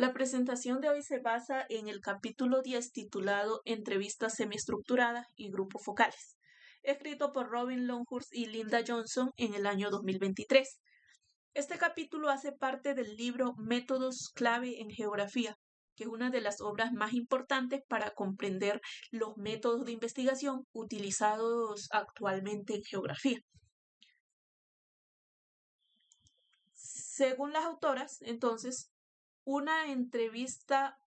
La presentación de hoy se basa en el capítulo 10 titulado Entrevistas semiestructuradas y grupos focales, escrito por Robin Longhurst y Linda Johnson en el año 2023. Este capítulo hace parte del libro Métodos clave en geografía, que es una de las obras más importantes para comprender los métodos de investigación utilizados actualmente en geografía. Según las autoras, entonces, una entrevista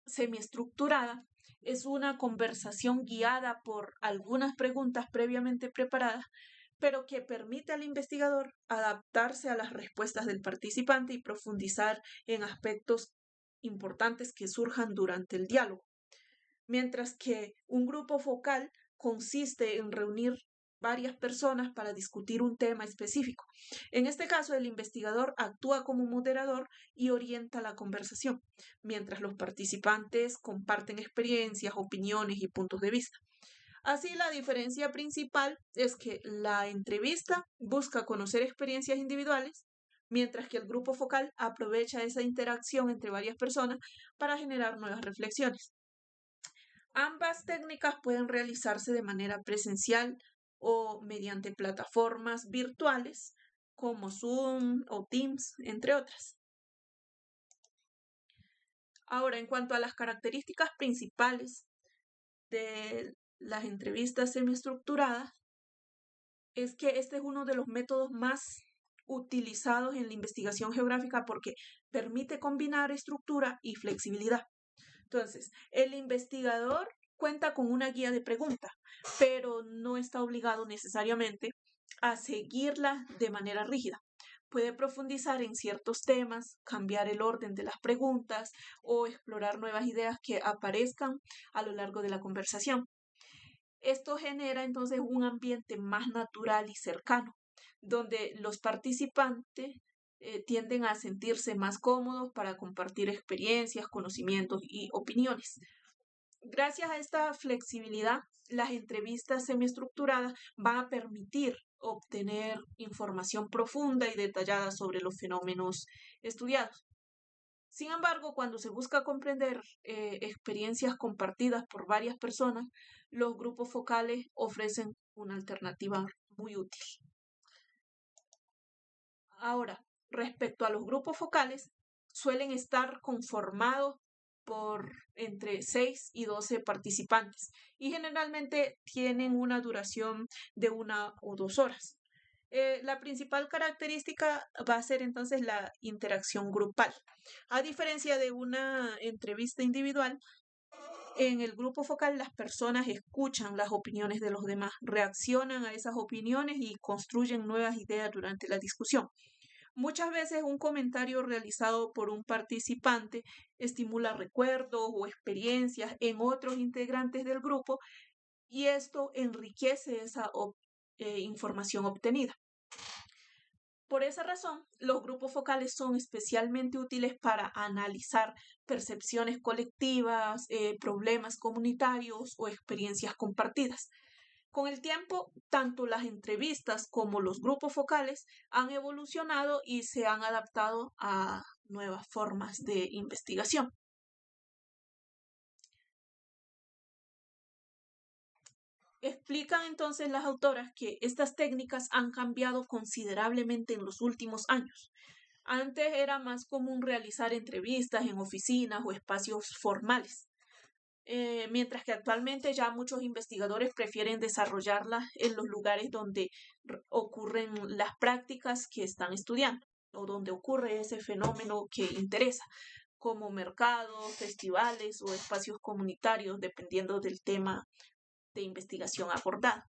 semiestructurada es una conversación guiada por algunas preguntas previamente preparadas, pero que permite al investigador adaptarse a las respuestas del participante y profundizar en aspectos importantes que surjan durante el diálogo. Mientras que un grupo focal consiste en reunir varias personas para discutir un tema específico. En este caso, el investigador actúa como moderador y orienta la conversación, mientras los participantes comparten experiencias, opiniones y puntos de vista. Así, la diferencia principal es que la entrevista busca conocer experiencias individuales, mientras que el grupo focal aprovecha esa interacción entre varias personas para generar nuevas reflexiones. Ambas técnicas pueden realizarse de manera presencial o mediante plataformas virtuales como Zoom o Teams, entre otras. Ahora, en cuanto a las características principales de las entrevistas semiestructuradas, es que este es uno de los métodos más utilizados en la investigación geográfica porque permite combinar estructura y flexibilidad. Entonces, el investigador cuenta con una guía de preguntas, pero no está obligado necesariamente a seguirla de manera rígida. Puede profundizar en ciertos temas, cambiar el orden de las preguntas o explorar nuevas ideas que aparezcan a lo largo de la conversación. Esto genera entonces un ambiente más natural y cercano, donde los participantes tienden a sentirse más cómodos para compartir experiencias, conocimientos y opiniones. Gracias a esta flexibilidad, las entrevistas semiestructuradas van a permitir obtener información profunda y detallada sobre los fenómenos estudiados. Sin embargo, cuando se busca comprender experiencias compartidas por varias personas, los grupos focales ofrecen una alternativa muy útil. Ahora, respecto a los grupos focales, suelen estar conformados por entre 6 y 12 participantes y generalmente tienen una duración de 1 o 2 horas. La principal característica va a ser entonces la interacción grupal. A diferencia de una entrevista individual, en el grupo focal las personas escuchan las opiniones de los demás, reaccionan a esas opiniones y construyen nuevas ideas durante la discusión. Muchas veces un comentario realizado por un participante estimula recuerdos o experiencias en otros integrantes del grupo y esto enriquece esa información obtenida. Por esa razón, los grupos focales son especialmente útiles para analizar percepciones colectivas, problemas comunitarios o experiencias compartidas. Con el tiempo, tanto las entrevistas como los grupos focales han evolucionado y se han adaptado a nuevas formas de investigación. Explican entonces las autoras que estas técnicas han cambiado considerablemente en los últimos años. Antes era más común realizar entrevistas en oficinas o espacios formales, mientras que actualmente ya muchos investigadores prefieren desarrollarlas en los lugares donde ocurren las prácticas que están estudiando o donde ocurre ese fenómeno que interesa, como mercados, festivales o espacios comunitarios, dependiendo del tema de investigación abordado.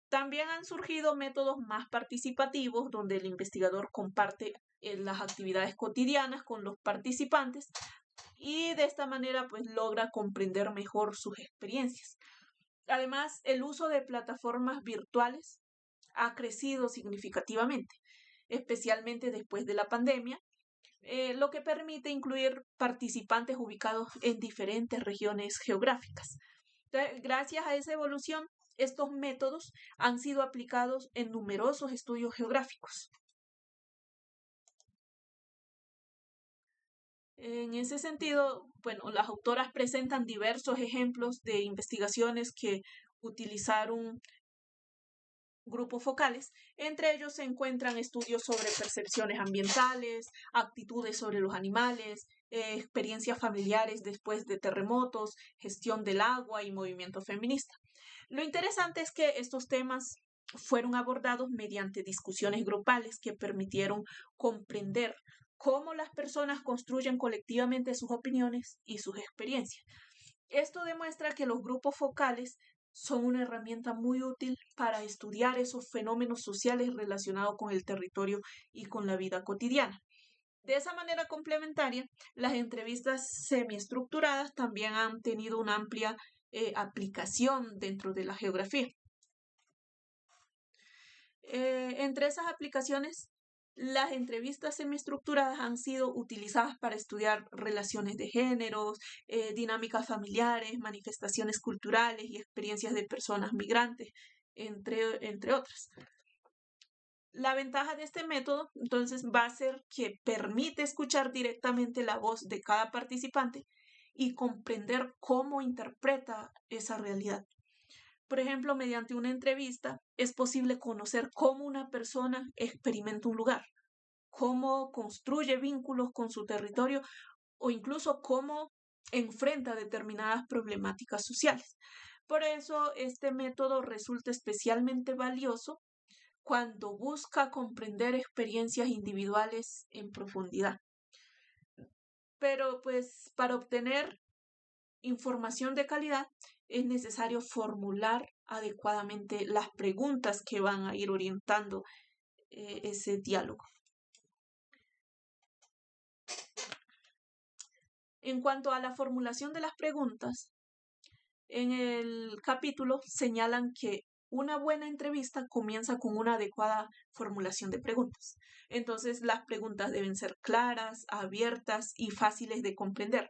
También han surgido métodos más participativos donde el investigador comparte las actividades cotidianas con los participantes y de esta manera pues logra comprender mejor sus experiencias. Además, el uso de plataformas virtuales ha crecido significativamente, especialmente después de la pandemia, lo que permite incluir participantes ubicados en diferentes regiones geográficas. Entonces, gracias a esa evolución, estos métodos han sido aplicados en numerosos estudios geográficos. En ese sentido, bueno, las autoras presentan diversos ejemplos de investigaciones que utilizaron grupos focales. Entre ellos se encuentran estudios sobre percepciones ambientales, actitudes sobre los animales, experiencias familiares después de terremotos, gestión del agua y movimiento feminista. Lo interesante es que estos temas fueron abordados mediante discusiones grupales que permitieron comprender cómo las personas construyen colectivamente sus opiniones y sus experiencias. Esto demuestra que los grupos focales son una herramienta muy útil para estudiar esos fenómenos sociales relacionados con el territorio y con la vida cotidiana. De esa manera complementaria, las entrevistas semiestructuradas también han tenido una amplia aplicación dentro de la geografía. Entre esas aplicaciones, las entrevistas semiestructuradas han sido utilizadas para estudiar relaciones de géneros, dinámicas familiares, manifestaciones culturales y experiencias de personas migrantes, entre otras. La ventaja de este método, entonces, va a ser que permite escuchar directamente la voz de cada participante y comprender cómo interpreta esa realidad. Por ejemplo, mediante una entrevista es posible conocer cómo una persona experimenta un lugar, cómo construye vínculos con su territorio o incluso cómo enfrenta determinadas problemáticas sociales. Por eso, este método resulta especialmente valioso cuando busca comprender experiencias individuales en profundidad. Pero pues para obtener información de calidad es necesario formular adecuadamente las preguntas que van a ir orientando ese diálogo. En cuanto a la formulación de las preguntas, en el capítulo señalan que una buena entrevista comienza con una adecuada formulación de preguntas. Entonces, las preguntas deben ser claras, abiertas y fáciles de comprender.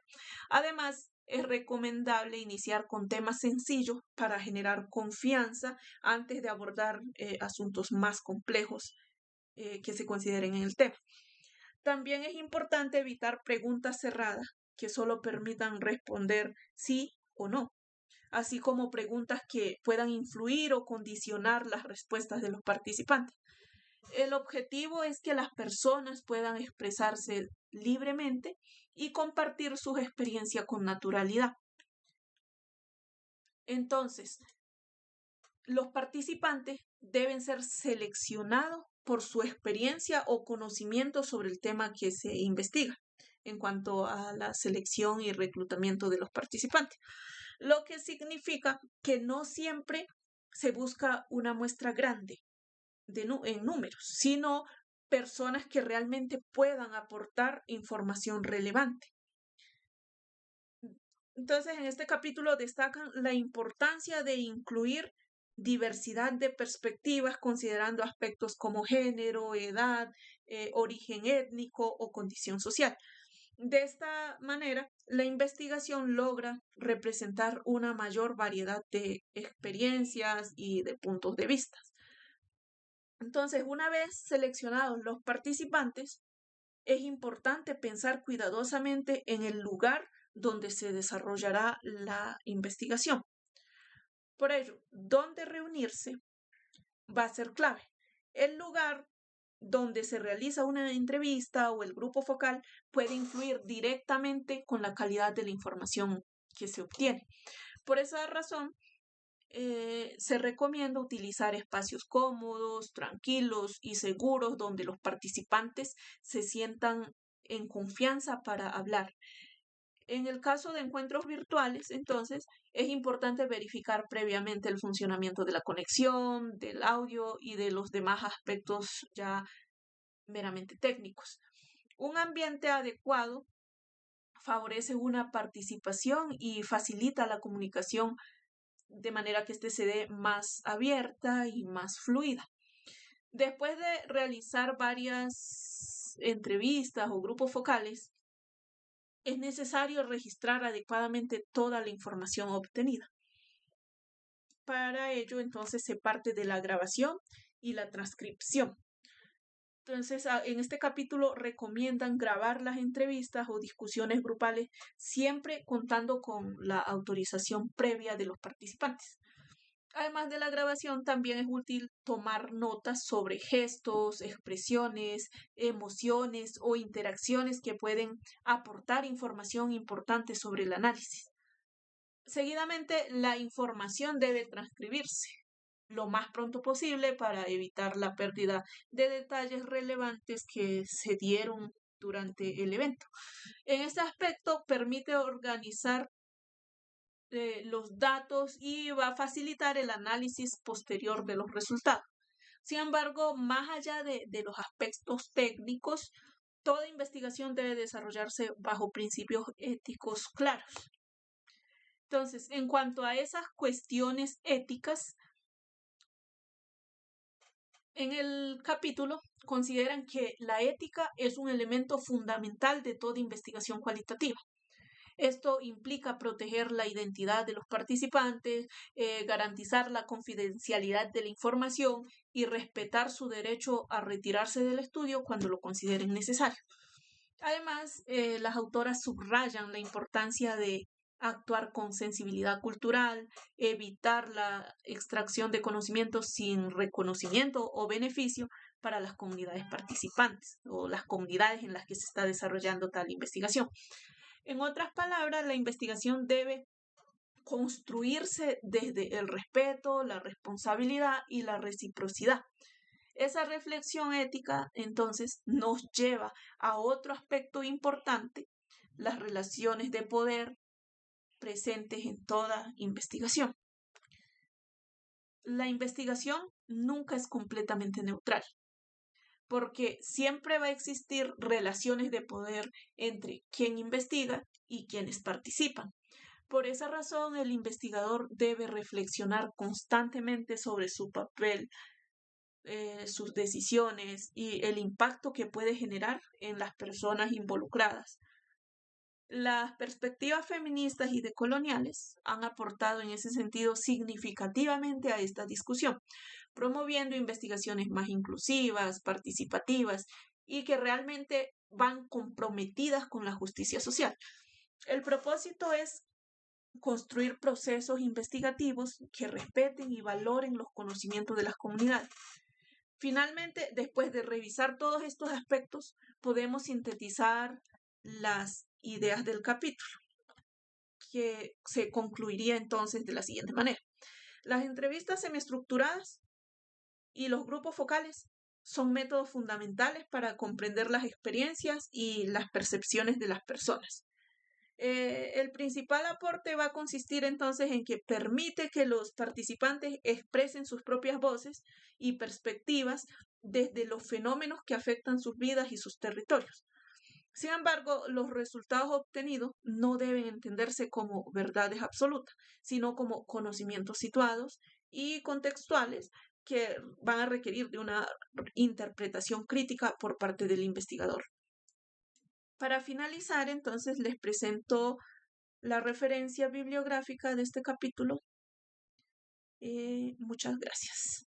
Además, es recomendable iniciar con temas sencillos para generar confianza antes de abordar asuntos más complejos que se consideren en el tema. También es importante evitar preguntas cerradas que solo permitan responder sí o no, así como preguntas que puedan influir o condicionar las respuestas de los participantes. El objetivo es que las personas puedan expresarse libremente y compartir sus experiencias con naturalidad. Entonces, los participantes deben ser seleccionados por su experiencia o conocimiento sobre el tema que se investiga en cuanto a la selección y reclutamiento de los participantes, lo que significa que no siempre se busca una muestra grande en números, sino personas que realmente puedan aportar información relevante. Entonces, en este capítulo destacan la importancia de incluir diversidad de perspectivas considerando aspectos como género, edad, origen étnico o condición social. De esta manera, la investigación logra representar una mayor variedad de experiencias y de puntos de vista. Entonces, una vez seleccionados los participantes, es importante pensar cuidadosamente en el lugar donde se desarrollará la investigación. Por ello, dónde reunirse va a ser clave. El lugar donde se realiza una entrevista o el grupo focal puede influir directamente con la calidad de la información que se obtiene. Por esa razón, se recomienda utilizar espacios cómodos, tranquilos y seguros donde los participantes se sientan en confianza para hablar. En el caso de encuentros virtuales, entonces, es importante verificar previamente el funcionamiento de la conexión, del audio y de los demás aspectos ya meramente técnicos. Un ambiente adecuado favorece una participación y facilita la comunicación de manera que éste se dé más abierta y más fluida. Después de realizar varias entrevistas o grupos focales, es necesario registrar adecuadamente toda la información obtenida. Para ello, entonces, se parte de la grabación y la transcripción. Entonces, en este capítulo recomiendan grabar las entrevistas o discusiones grupales, siempre contando con la autorización previa de los participantes. Además de la grabación, también es útil tomar notas sobre gestos, expresiones, emociones o interacciones que pueden aportar información importante sobre el análisis. Seguidamente, la información debe transcribirse lo más pronto posible para evitar la pérdida de detalles relevantes que se dieron durante el evento. En este aspecto permite organizar los datos y va a facilitar el análisis posterior de los resultados. Sin embargo, más allá de los aspectos técnicos, toda investigación debe desarrollarse bajo principios éticos claros. Entonces, en cuanto a esas cuestiones éticas, en el capítulo consideran que la ética es un elemento fundamental de toda investigación cualitativa. Esto implica proteger la identidad de los participantes, garantizar la confidencialidad de la información y respetar su derecho a retirarse del estudio cuando lo consideren necesario. Además, las autoras subrayan la importancia de actuar con sensibilidad cultural, evitar la extracción de conocimientos sin reconocimiento o beneficio para las comunidades participantes o las comunidades en las que se está desarrollando tal investigación. En otras palabras, la investigación debe construirse desde el respeto, la responsabilidad y la reciprocidad. Esa reflexión ética, entonces, nos lleva a otro aspecto importante, las relaciones de poder presentes en toda investigación. La investigación nunca es completamente neutral, porque siempre va a existir relaciones de poder entre quien investiga y quienes participan. Por esa razón, el investigador debe reflexionar constantemente sobre su papel, sus decisiones y el impacto que puede generar en las personas involucradas. Las perspectivas feministas y decoloniales han aportado en ese sentido significativamente a esta discusión, promoviendo investigaciones más inclusivas, participativas y que realmente van comprometidas con la justicia social. El propósito es construir procesos investigativos que respeten y valoren los conocimientos de las comunidades. Finalmente, después de revisar todos estos aspectos, podemos sintetizar las ideas del capítulo, que se concluiría entonces de la siguiente manera. Las entrevistas semiestructuradas y los grupos focales son métodos fundamentales para comprender las experiencias y las percepciones de las personas. El principal aporte va a consistir entonces en que permite que los participantes expresen sus propias voces y perspectivas desde los fenómenos que afectan sus vidas y sus territorios. Sin embargo, los resultados obtenidos no deben entenderse como verdades absolutas, sino como conocimientos situados y contextuales que van a requerir de una interpretación crítica por parte del investigador. Para finalizar, entonces, les presento la referencia bibliográfica de este capítulo. Muchas gracias.